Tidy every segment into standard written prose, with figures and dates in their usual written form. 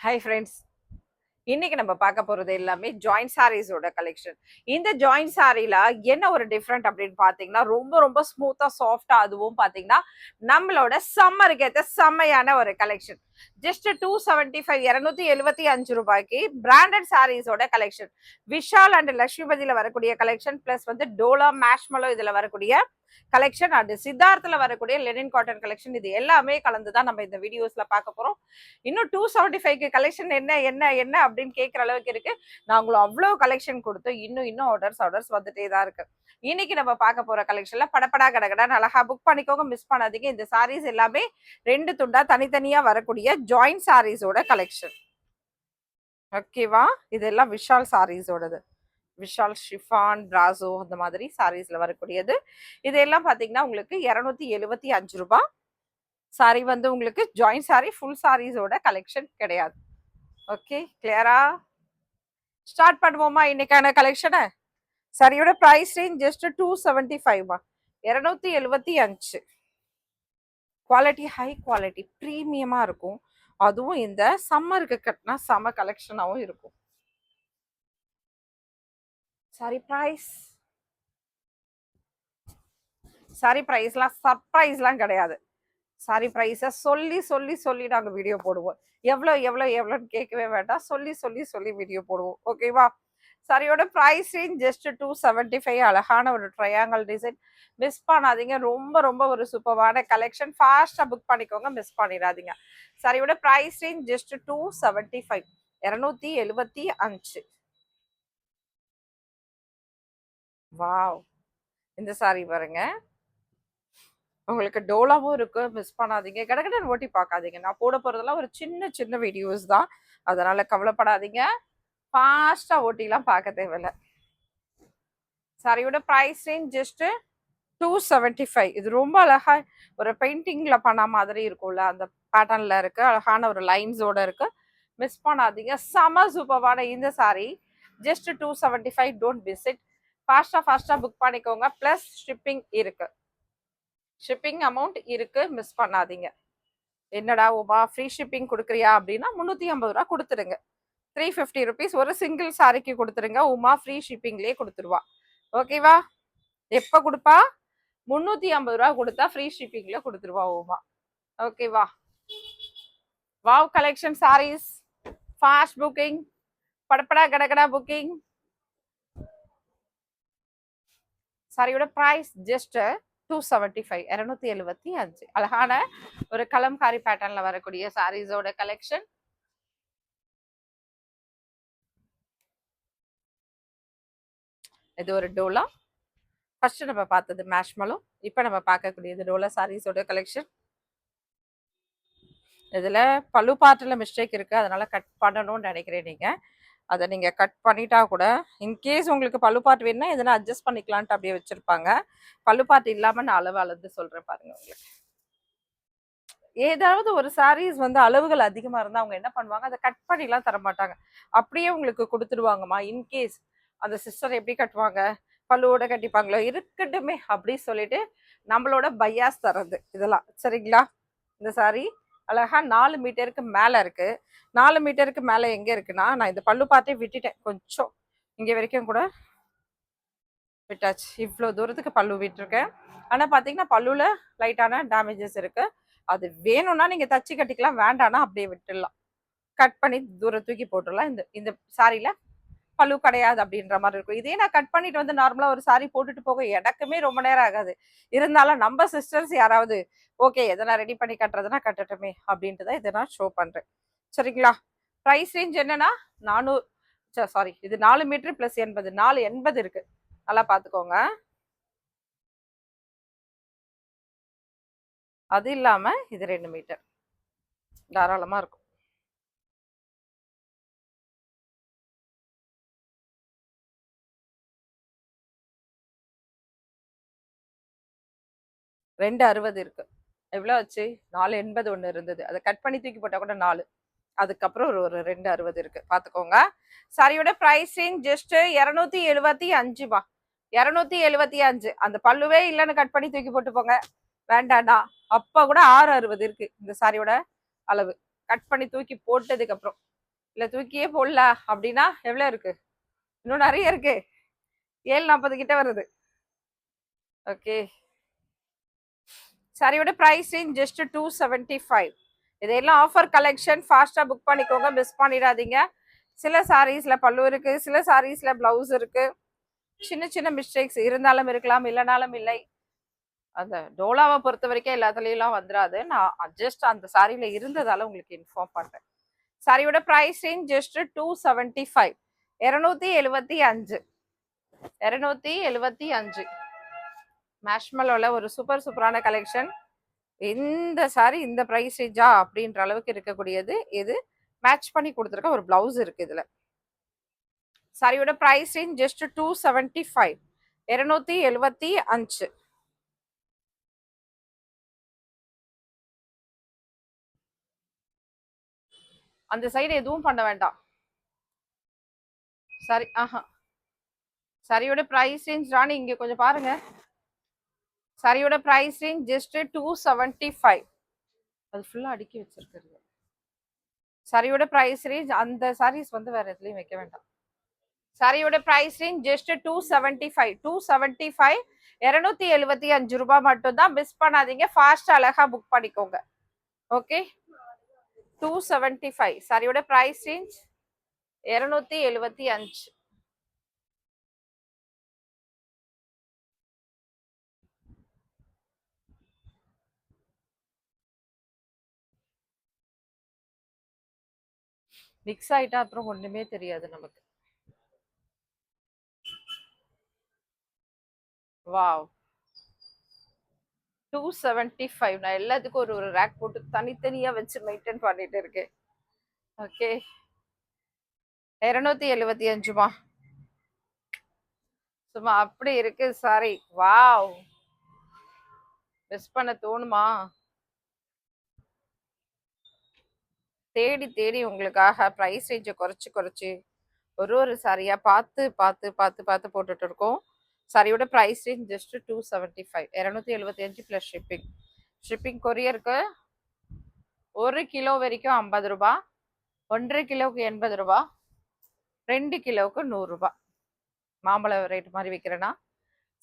Hi friends. இன்னைக்கு நம்ம பார்க்க போறது எல்லாமே ஜாயிண்ட் சாரீஸோட கலெக்ஷன். இந்த ஜாயிண்ட் சாரீல என்ன ஒரு டிஃபரெண்ட் அப்படின்னு பாத்தீங்கன்னா ரொம்ப ரொம்ப ஸ்மூத்தா சாஃப்டா, அதுவும் பாத்தீங்கன்னா நம்மளோட சம்மருக்கு ஏற்ற செம்மையான ஒரு கலெக்ஷன். ஜஸ்ட் 275 275 ரூபாய்க்கு பிராண்டட் சாரீஸோட கலெக்ஷன். விஷால் அண்ட் லட்சுமிபதியில வரக்கூடிய கலெக்ஷன் பிளஸ் வந்து டோலா மேஷ்மலோ இதுல வரக்கூடிய கலெக்ஷன் அண்ட் சித்தார்த்தில் வரக்கூடிய லெனின் காட்டன் கலெக்ஷன், இது எல்லாமே கலந்துதான் நம்ம இந்த வீடியோஸ்ல பார்க்க போறோம். இன்னும் 275 கலெக்ஷன் என்ன என்ன என்ன அப்படின்னு கேட்குற அளவுக்கு இருக்கு. நாங்களும் அவ்வளோ கலெக்ஷன் கொடுத்து இன்னும் ஆர்டர்ஸ் வந்துட்டே தான் இருக்கு. இன்னைக்கு நம்ம பார்க்க போற கலெக்ஷன்ல படப்படா கடகடான்னு அழகா புக் பண்ணிக்கோங்க, மிஸ் பண்ணாதீங்க. இந்த சாரீஸ் எல்லாமே 2 துண்டா தனித்தனியா வரக்கூடிய ஜாயிண்ட் சாரீஸோட கலெக்ஷன். ஓகேவா? இதெல்லாம் விஷால் சாரீஸோடது. விஷால் ஷிஃபான் பிராசோ அந்த மாதிரி சாரீஸ்ல வரக்கூடியது. இதெல்லாம் பாத்தீங்கன்னா உங்களுக்கு 275 ரூபாய். சாரி வந்து உங்களுக்கு ஜாயிண்ட் சாரி, ஃபுல் சாரீஸோட கலெக்ஷன் கிடையாது. ஓகே, கிளியரா? ஸ்டார்ட் பண்ணுவோமா இன்னைக்கான கலெக்ஷனை? சாரியோட price range just 275. 275. Quality high quality ப்ரீமியமா இருக்கும். அதுவும் இந்த சம்மருக்கு கட்டினா செம கலெக்ஷனாகவும் இருக்கும். சாரி பிரைஸ், சாரி பிரைஸ்லாம் சர்ப்ரைஸ்லாம் கிடையாது. சாரி ப்ரைஸை சொல்லி சொல்லி சொல்லி நாங்கள் வீடியோ போடுவோம். எவ்வளோன்னு கேட்கவே வேண்டாம், சொல்லி வீடியோ போடுவோம். ஓகேவா? சாரியோட ப்ரைஸ் ரேஞ்ச் ஜஸ்ட் 275. அழகான ஒரு ட்ரையாங்கல் டிசைன், மிஸ் பண்ணாதீங்க. ரொம்ப ரொம்ப ஒரு சூப்பரான கலெக்ஷன். ஃபாஸ்ட்டாக புக் பண்ணிக்கோங்க, மிஸ் பண்ணிடாதீங்க. சாரியோட ப்ரைஸ் ரேஞ்ச் ஜஸ்ட் 275. 275. வாவ், இந்த சாரி பாருங்க. உங்களுக்கு டோலாவும் இருக்கு, மிஸ் பண்ணாதீங்க. கடகடன் ஓட்டி பார்க்காதீங்க. நான் போட போறதெல்லாம் ஒரு சின்ன சின்ன வீடியோஸ் தான், அதனால கவலைப்படாதீங்க. ஃபாஸ்டா ஓட்டிலாம் பார்க்க தேவையில்ல. சாரியோட பிரைஸ் ரேஞ்ச் ஜஸ்ட் 275. இது ரொம்ப அழகா ஒரு பெயிண்டிங்ல பண்ண மாதிரி இருக்கும்ல, அந்த பேட்டர்ன்ல இருக்கு. அழகான ஒரு லைன்ஸோட இருக்கு, மிஸ் பண்ணாதீங்க. செம சூப்பரான இந்த sorry just 275. Don't miss it. ஃபாஸ்டா புக் பண்ணிக்கோங்க. பிளஸ் ஷிப்பிங் இருக்கு, ஷிப்பிங் அமௌண்ட் இருக்கு, மிஸ் பண்ணாதீங்க. என்னடா உமா ஃப்ரீ ஷிப்பிங் கொடுக்குறியா அப்படின்னா 350 ரூபா கொடுத்துருங்க. 350 ருபீஸ் ஒரு சிங்கிள் சாரிக்கு கொடுத்துருங்க. உமா ஃப்ரீ ஷிப்பிங்லேயே கொடுத்துருவா. ஓகேவா? எப்போ கொடுப்பா? 350 ரூபா கொடுத்தா ஃப்ரீ ஷிப்பிங்ல கொடுத்துருவா உமா. ஓகேவா? Wow collection saris, fast booking, படப்படா கடகடா புக்கிங். சாரியோட பிரைஸ் ஜஸ்ட் 275. 275. அழகான ஒரு கலம்காரி பேட்டர்ன்ல வரக்கூடிய சாரீஸோட கலெக்ஷன். இது ஒரு டோலா. ஃபர்ஸ்ட் நம்ம பார்த்தது மேஷ்மலோ, இப்போ நம்ம பார்க்கக்கூடியது டோலா சாரீஸோட கலெக்ஷன். இதில் பல்லு பாட்டில் மிஸ்டேக் இருக்குது, அதனால கட் பண்ணணும்னு நினைக்கிறேன். நீங்கள் அதை நீங்கள் கட் பண்ணிட்டா கூட இன்கேஸ் உங்களுக்கு பல்லு பாட்டு வேணும்னா எதனா அட்ஜஸ்ட் பண்ணிக்கலான்ட்டு அப்படியே வச்சுருப்பாங்க. பல்லு பாட்டு இல்லாமல் நான் அளந்து சொல்கிறேன் பாருங்க. உங்களுக்கு ஏதாவது ஒரு சாரீஸ் வந்து அளவுகள் அதிகமாக இருந்தால் அவங்க என்ன பண்ணுவாங்க, அதை கட் பண்ணிலாம் தரமாட்டாங்க, அப்படியே உங்களுக்கு கொடுத்துடுவாங்கம்மா. இன்கேஸ் அந்த சிஸ்டர் எப்படி கட்டுவாங்க, பல்லுவோட கட்டிப்பாங்களோ, இருக்கட்டுமே அப்படி சொல்லிட்டு நம்மளோட பையாஸ் தரது இதெல்லாம். சரிங்களா? இந்த சாரி அழகா 4 மீட்டருக்கு மேலே இருக்கு. 4 மீட்டருக்கு மேலே எங்கே இருக்குன்னா, நான் இந்த பல்லு பார்த்தே விட்டுட்டேன், கொஞ்சம் இங்கே வரைக்கும் கூட விட்டாச்சு. இவ்வளோ தூரத்துக்கு பல்லு விட்டுருக்கேன். ஆனால் பார்த்தீங்கன்னா பல்லுவில் லைட்டான டேமேஜஸ் இருக்கு. அது வேணும்னா நீங்கள் தச்சு கட்டிக்கலாம், வேண்டாம்னா அப்படியே விட்டுடலாம். கட் பண்ணி தூரம் தூக்கி போட்டுடலாம். இந்த இந்த சாரியில் பல்லு கிடையாது அப்படின்ற மாதிரி இருக்கும். இதே நான் கட் பண்ணிட்டு வந்து நார்மலாக ஒரு சாரி போட்டுட்டு போக எனக்குமே ரொம்ப நேரம் ஆகாது. இருந்தாலும் நம்ம சிஸ்டர்ஸ் யாராவது ஓகே எதனா ரெடி பண்ணி கட்டுறதுனா கட்டட்டுமே அப்படின்ட்டு தான் இதை நான் ஷோ பண்ணுறேன். சரிங்களா? ப்ரைஸ் ரேஞ்ச் என்னன்னா 400, சாரி இது 4 மீட்டர் ப்ளஸ் 80, 480 இருக்கு. நல்லா பார்த்துக்கோங்க. அது இல்லாமல் இது 2 மீட்டர் தாராளமாக இருக்கும். ரெண்டு 60 இருக்கு. எவ்வளோ ஆச்சு? 480 ஒன்று இருந்தது, அதை கட் பண்ணி தூக்கி போட்டால் கூட 4. அதுக்கப்புறம் ஒரு 260 இருக்கு, பார்த்துக்கோங்க. சாரியோட ப்ரைஸ் ரேஞ்ச் ஜஸ்ட் 275 275. அந்த பல்லுவே இல்லைன்னு கட் பண்ணி தூக்கி போட்டு போங்க, வேண்டாண்டா. அப்போ கூட 660 இருக்கு இந்த சாரியோட அளவு, கட் பண்ணி தூக்கி போட்டதுக்கு அப்புறம். இல்ல தூக்கியே போடல அப்படின்னா எவ்வளவு இருக்கு? இன்னும் நிறைய இருக்கு. 740 கிட்ட வருது. ஓகே, சாரியோட பிரைஸ் ரேஞ்ச் ஜஸ்ட் 275. இதெல்லாம் ஆஃபர் கலெக்ஷன், ஃபாஸ்டா புக் பண்ணிக்கோங்க, மிஸ் பண்ணிடாதீங்க. சில சாரீஸ்ல பல்லு இருக்கு, சில சாரீஸ்ல பிளவுஸ் இருக்கு. சின்ன சின்ன மிஸ்டேக்ஸ் இருந்தாலும் இருக்கலாம், இல்லைனாலும் இல்லை. அந்த டோலாவை பொறுத்த வரைக்கும் எல்லாத்துலயும் வந்துடாது. நான் ஜஸ்ட் அந்த சாரியில இருந்ததால உங்களுக்கு இன்ஃபார்ம் பண்றேன். சாரியோட பிரைஸ் ரேஞ்ச் ஜஸ்ட் 275, 275, 275. மேஷ்மலோல ஒரு சூப்பரான கலெக்ஷன். இந்த சாரி இந்த பிரைஸ் ரேஞ்சா அப்படின்ற அளவுக்கு இருக்கக்கூடியது. இது மேட்ச் பண்ணி கொடுத்துருக்க ஒரு பிளவுஸ் இருக்கு இதுல. சாரியோட பிரைஸ் ரேஞ்ச் ஜஸ்ட் 275, 275. அந்த சைடு எதுவும் பண்ண வேண்டாம். சரி, ஆஹா. சரியோட பிரைஸ் ரேஞ்ச் ராணி இங்க கொஞ்சம் பாருங்க. சரியோட பிரைஸ் ரேஞ்ச் ஜஸ்ட் 275. அது ஃபுல்லா அடுக்கி வச்சிருக்கிறது. சரியோட பிரைஸ் ரேஞ்ச் அந்த சாரீஸ் வேற எதுலயும் வைக்க வேண்டாம். சாரியோட பிரைஸ் ரேஞ்ச் ஜஸ்ட் 275, 275, 275 ரூபாய் மட்டும் தான். மிஸ் பண்ணாதீங்க, ஃபாஸ்ட் அழகா புக் பண்ணிக்கோங்க. ஓகே, 275. சாரியோட பிரைஸ் ரேஞ்ச் 275. மிக்ஸ் ஆயிட்டா அப்புறம் ஒண்ணுமே தெரியாது நமக்கு. வாவ், 275. நான் எல்லாத்துக்கும் ஒரு ரேக் போட்டு தனித்தனியா வச்சு மெயின்டைன் பண்ணிட்டு இருக்கேன். ஓகே, 275மா. சும்மா அப்படி இருக்கு சாரி. வாவ், மிஸ் பண்ண தோணுமா? தேடி தேடி உங்களுக்காக ப்ரைஸ் ரேஞ்சை குறைச்சு ஒரு சாரியா பார்த்து பார்த்து பார்த்து பார்த்து போட்டுட்டு இருக்கோம். சாரியோட price range just 275, 275 plus shipping. Shipping கொரியருக்கு 1 கிலோ வரைக்கும் 50 ரூபாய், 1.5 கிலோவுக்கு 80 ரூபாய், 2 கிலோவுக்கு 100 ரூபாய். மாம்பழ ரேட் மாதிரி விற்கிறேன்னா.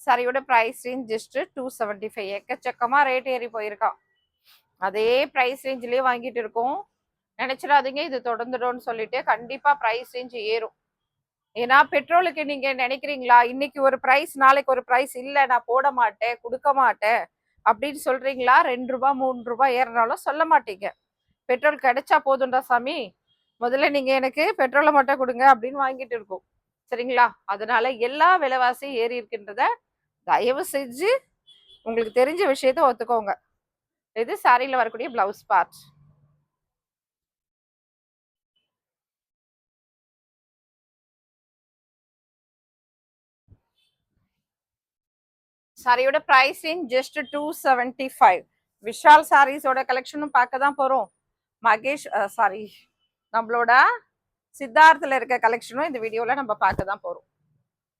சாரியோட ப்ரைஸ் ரேஞ்ச் ஜஸ்ட் 275. எக்கச்சக்கமா ரேட் ஏறி போயிருக்கான். அதே ப்ரைஸ் ரேஞ்சிலேயே வாங்கிட்டு இருக்கோம். நினைச்சிடாதீங்க இது தொடர்ந்துடும் சொல்லிட்டு. கண்டிப்பா பிரைஸ் ரேஞ்ச் ஏறும். ஏன்னா பெட்ரோலுக்கு நீங்க நினைக்கிறீங்களா இன்னைக்கு ஒரு பிரைஸ் நாளைக்கு ஒரு பிரைஸ் இல்ல, நான் போட மாட்டேன் கொடுக்க மாட்டேன் அப்படின்னு சொல்றீங்களா? 2 ரூபாய் 3 ரூபாய் ஏறினாலும் சொல்ல மாட்டீங்க. பெட்ரோல் கிடைச்சா போதும்டா சாமி, முதல்ல நீங்க எனக்கு பெட்ரோலை மட்டும் கொடுங்க அப்படின்னு வாங்கிட்டு இருக்கோம். சரிங்களா? அதனால எல்லா விலைவாசியும் ஏறி இருக்கின்றத தயவு செஞ்சு உங்களுக்கு தெரிஞ்ச விஷயத்த ஒத்துக்கோங்க. இது சாரியில வரக்கூடிய பிளவுஸ் பார்ட். சாரியோட பிரைஸிங் ஜஸ்ட் 275. விஷால் சாரீஸோட கலெக்ஷனும் பார்க்க தான் போறோம். மகேஷ் சாரி, நம்மளோட சித்தார்த்தில் இருக்க கலெக்ஷனும் இந்த வீடியோல நம்ம பார்க்க தான் போறோம்.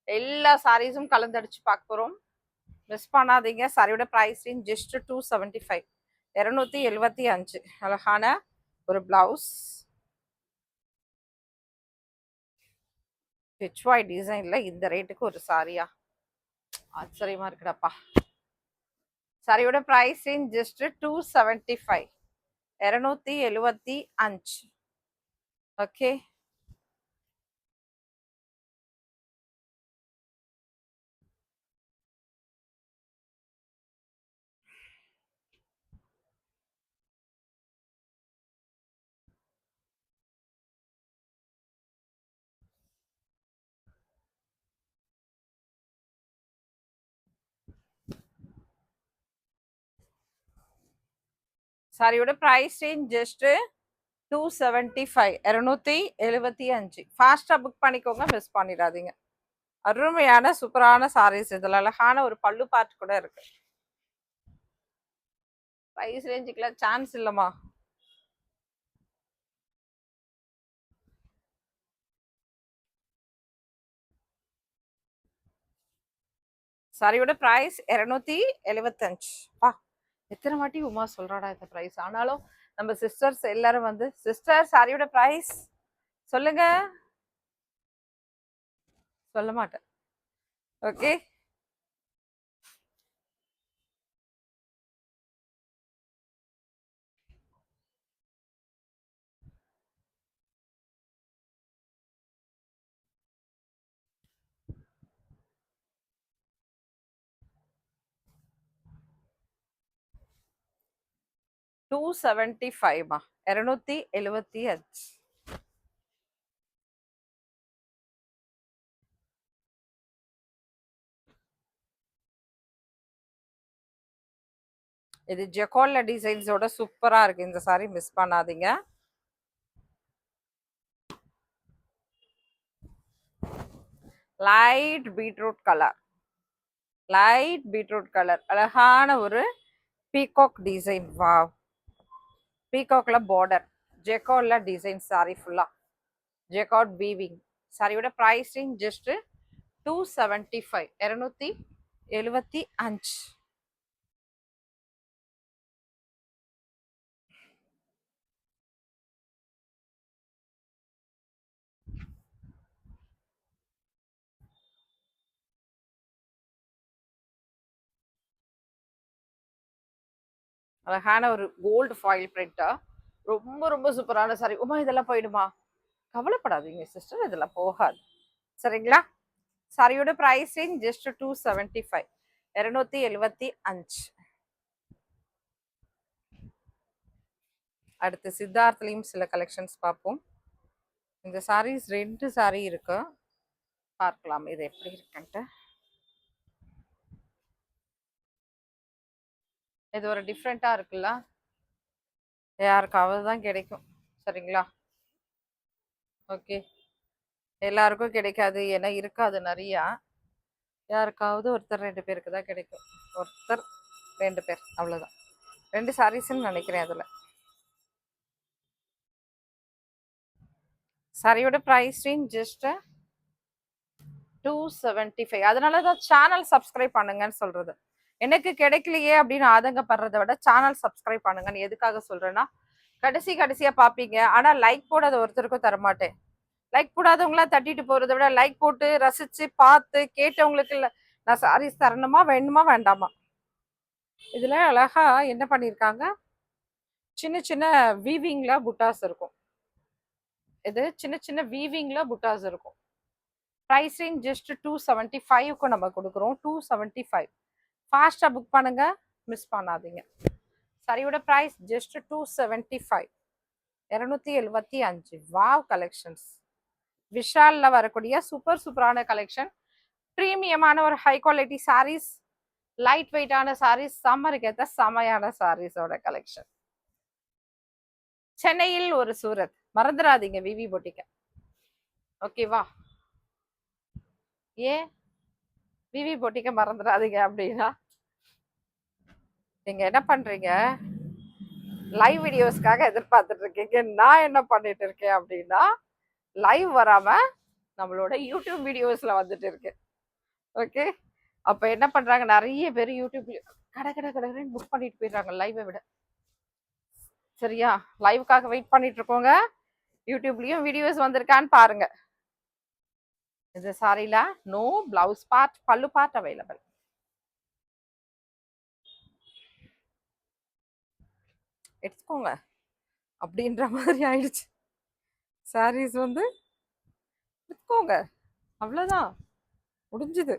எல்லா சாரீஸும் கலந்தடிச்சு பார்க்க போறோம். மிஸ் பண்ணாதீங்க. சாரியோட பிரைஸிங் ஜஸ்ட் 275, 275. அழகான ஒரு பிளவுஸ், ஹெச்ஒய் டிசைன்ல இந்த ரேட்டுக்கு ஒரு சாரியா? ஆச்சரியமா இருக்குடாப்பா. சாரியோட பிரைஸிங் ஜஸ்ட் 275, 275. ஓகே, சாரியோட பிரைஸ் ரேஞ்ச் ஜஸ்ட் 275, 275. ஃபாஸ்டா புக் பண்ணிக்கோங்க, மிஸ் பண்ணிடாதீங்க. அருமையான சூப்பரான சாரீஸ். இதுல அழகான ஒரு பல்லு பார்ட் கூட இருக்கு. பிரைஸ் ரேஞ்சுக்குலாம் சான்ஸ் இல்லம்மா. சாரியோட பிரைஸ் 275. பா, எத்தனை வாட்டி உமா சொல்றாடா இந்த பிரைஸ். ஆனாலும் நம்ம சிஸ்டர்ஸ் எல்லாரும் சிஸ்டர் சாரியோட பிரைஸ் சொல்லுங்க. சொல்ல மாட்டேன். ஓகே. டூ 75மா 275. இது ஜெகால்ல டிசைன்ஸோட சூப்பரா இருக்கு. இந்த சாரி மிஸ் பண்ணாதீங்க. Light beetroot colour, light beetroot colour, அழகான ஒரு பீகாக் டிசைன். வாவ், பீகாக்ல பார்டர், ஜெகால்ல டிசைன் சாரி ஃபுல்லா ஜெகாட் வீவிங். சாரியோட பிரைசிங் ஜஸ்ட் 275, 275. அழகான ஒரு கோல்டு ஃபாயில் பிரிண்டா, ரொம்ப ரொம்ப சூப்பரான சாரி. உமா இதெல்லாம் போயிடுமா? கவலைப்படாதீங்க சிஸ்டர், இதெல்லாம் போகாது. சரிங்களா? சாரியோட பிரைசிங் ஜஸ்ட் 275, 275. அடுத்து சித்தார்த்லயும் சில கலெக்ஷன்ஸ் பார்ப்போம். இந்த சாரீஸ் 2 சாரி இருக்கு, பார்க்கலாம் இது எப்படி இருக்குன்ட்டு. இது ஒரு டிஃப்ரெண்டா இருக்குல்ல, யாருக்காவது தான் கிடைக்கும். சரிங்களா? ஓகே, எல்லாருக்கும் கிடைக்காது, ஏன்னா இருக்காது நிறையா. யாருக்காவது ஒருத்தர் 2 பேருக்கு தான் கிடைக்கும். ஒருத்தர் 2 பேர், அவ்வளோதான். 2 சாரீஸ்ன்னு நினைக்கிறேன். அதில் சாரியோட ப்ரைஸ் ரேஞ்ச் ஜஸ்ட் 275. அதனால தான் சேனல் சப்ஸ்கிரைப் பண்ணுங்கன்னு சொல்றது. எனக்கு கிடைக்கலையே அப்படின்னு ஆதங்கப்படுறதை விட சேனல் சப்ஸ்கிரைப் பண்ணுங்கன்னு எதுக்காக சொல்றேன்னா, கடைசியா பார்ப்பீங்க, ஆனா லைக் போடாத ஒருத்தருக்கும் தரமாட்டேன். லைக் போடாதவங்களா தட்டிட்டு போறதை விட லைக் போட்டு ரசிச்சு பார்த்து கேட்டவங்களுக்கு இல்லை நான் சாரீஸ் தரணுமா வேணுமா வேண்டாமா. இதுல அழகா என்ன பண்ணிருக்காங்க, சின்ன சின்ன வீவிங்ல புட்டாஸ் இருக்கும். இது சின்ன சின்ன வீவிங்ல புட்டாஸ் இருக்கும். ப்ரைஸிங் ஜஸ்ட் 275க்கு நம்ம கொடுக்குறோம். 275. ஃபாஸ்டா புக் பண்ணுங்க, மிஸ் பண்ணாதீங்க. சரியோட ப்ரைஸ் ஜஸ்ட் 275, 275. Wow collections. விஷால்ல வரக்கூடிய சூப்பரான கலெக்ஷன். ப்ரீமியமான ஒரு ஹை குவாலிட்டி சாரீஸ், லைட் வெயிட்டான சாரீஸ், சம்மருக்கு ஏற்ற செமையான சாரீஸோட கலெக்ஷன். சென்னையில் ஒரு சூரத், மறந்துடாதீங்க விவி பொட்டிக்க. ஓகேவா? ஏன் விவி பொட்டிக்க மறந்துடாதீங்க அப்படின்னா, நீங்க என்ன பண்றீங்க, லைவ் வீடியோஸ்க்காக எதிர்பார்த்துட்டு இருக்கீங்க. நான் என்ன பண்ணிட்டு இருக்கேன் அப்படின்னா, லைவ் வராம நம்மளோட யூடியூப் வீடியோஸ்ல வந்துட்டு இருக்கேன். ஓகே, அப்ப என்ன பண்றாங்க, நிறைய பேர் யூடியூப் கடை புக் பண்ணிட்டு போயிடுறாங்க லைவை விட. சரியா? லைவுக்காக வெயிட் பண்ணிட்டு இருக்கோங்க. யூடியூப்லயும் வீடியோஸ் வந்திருக்கான்னு பாருங்க. இந்த சாரில நோ பிளவுஸ் பார்ட், பல்லு பார்ட் அவைலபிள். எடுத்துக்கோங்க அப்படின்ற மாதிரி ஆயிடுச்சு. சாரீஸ் வந்து எடுத்துக்கோங்க, அவ்வளவுதான், முடிஞ்சுது.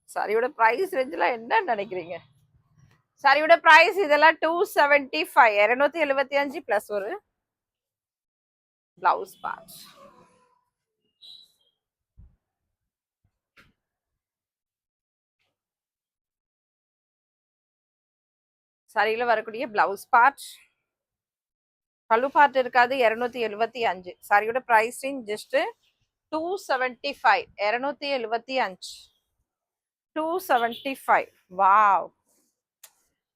சாரியோட பிரைஸ் ரேஞ்சில் என்ன நினைக்கிறீங்க? சாரியோட பிரைஸ் இதெல்லாம் 275, 275 பிளஸ் ஒரு பிளவுஸ் பார்ட். சாரியில வரக்கூடிய பிளவுஸ் பார்ட், பல்லு பார்ட் இருக்காது. 275. சாரியோட பிரைஸ் ரேஞ்ச் ஜஸ்ட் 275, 275, 275. வாவ்,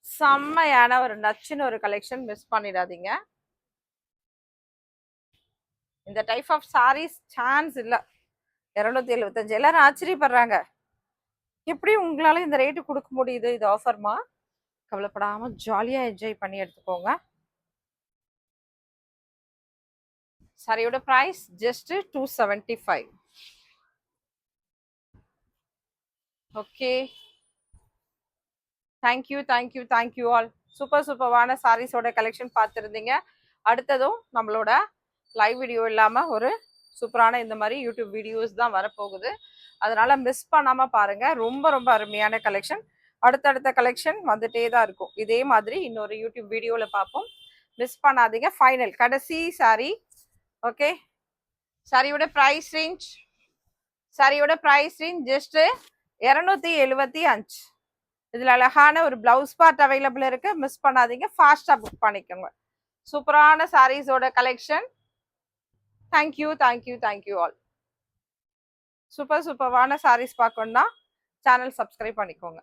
செம்மையான ஒரு நச்சுன்னு ஒரு கலெக்ஷன், மிஸ் பண்ணிடாதீங்க. இந்த டைப் ஆஃப் சாரீஸ் சான்ஸ் இல்ல. 275. எல்லாரும் ஆச்சரியப்படுறாங்க, எப்படி உங்களால இந்த ரேட்டு கொடுக்க முடியுது, இது ஆஃபர்மா? கவலைப்படாம ஜாலியா என்ஜாய் பண்ணி எடுத்துக்கோங்க. சாரியோட price just 275. Okay, thank you all. சூப்பர்வான சாரீஸோட கலெக்ஷன் பார்த்துருந்தீங்க. அடுத்ததும் நம்மளோட லைவ் வீடியோ இல்லாம ஒரு சூப்பரான இந்த மாதிரி யூடியூப் வீடியோஸ் தான் வரப்போகுது. அதனால மிஸ் பண்ணாம பாருங்க. ரொம்ப அருமையான கலெக்ஷன். அடுத்தடுத்த கலெக்ஷன் வந்துட்டே தான் இருக்கும். இதே மாதிரி இன்னொரு யூடியூப் வீடியோல பார்ப்போம். மிஸ் பண்ணாதீங்க. ஃபைனல் கடைசி சாரி. ஓகே, சாரியோட பிரைஸ் ரேஞ்ச் ஜஸ்ட் 275. இதுல அழகான ஒரு பிளவுஸ் பார்ட் அவைலபிள் இருக்கு. மிஸ் பண்ணாதீங்க, ஃபாஸ்டா புக் பண்ணிக்கோங்க. சூப்பரான சாரீஸோட கலெக்ஷன். Thank you all. சூப்பர்வான சாரீஸ் பார்க்கணும்னா சேனல் சப்ஸ்கிரைப் பண்ணிக்கோங்க.